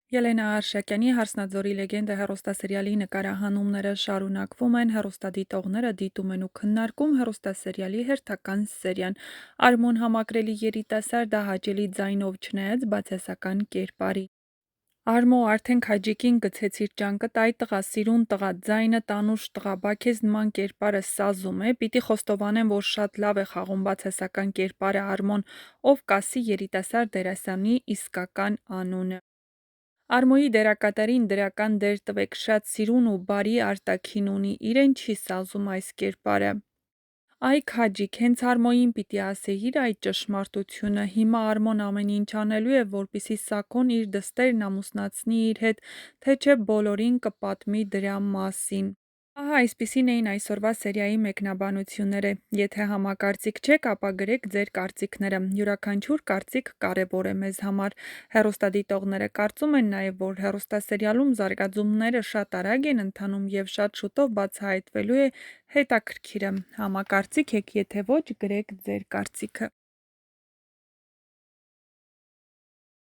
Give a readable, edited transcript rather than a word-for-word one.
Ելենա Արշակյանի «Հարսնաձորի լեգենդը» հեռուստասերիալի նկարահանումները շարունակվում են, հեռուստադիտողները դիտում են ու քննարկում հեռուստասերիալի հերթական սերիան։ Արմոն համակրելի երիտասարդը հաճելի ձայնով չնայած բացասական կերպարի։ Արմո, արդեն քաջիկին գցեցիր ճանկդ, այ տղա, սիրուն տղա, ձայնը տանուշ տղա, բա քեզ նման կերպարը սազում է, պիտի խոստովանեմ, որ շատ լավ է խաղում բացասական կերպարը Արմոն, ով կասի երիտասարդ դերասանի իսկական անունը։ Արմոյի դերակատարին դրական դեր տվեք, շատ սիրուն ու բարի արտաքին ունի, իրեն չի սազում այս կերպարը։ Այ քաջիկ, հենց Արմոյին պիտի ասեիր այդ ճշմարտությունը, հիմա Արմոն ամեն ինչ անելու է, որպեսզի Սաքոն իր դստերն ամուսնացնի իր հետ, թե չէ բոլորին կպատմի դրա մասին։ Ահա այսպիսին էին այսօրվա սերիայի մեկնաբանությունները։ Եթե համակարծիք չեք, ապա գրեք ձեր կարծիքները։ Յուրաքանչյուր կարծիք կարևոր է մեզ համար։ Հեռուստադիտողները կարծում են նաև, որ հեռուստասերիալում զարգացումները շատ արագ են ընթանում և շատ շուտով բացահայտվելու է հետաքրքիրը։ Համակարծիք եք, եթե ոչ, գրեք ձեր կարծիքը։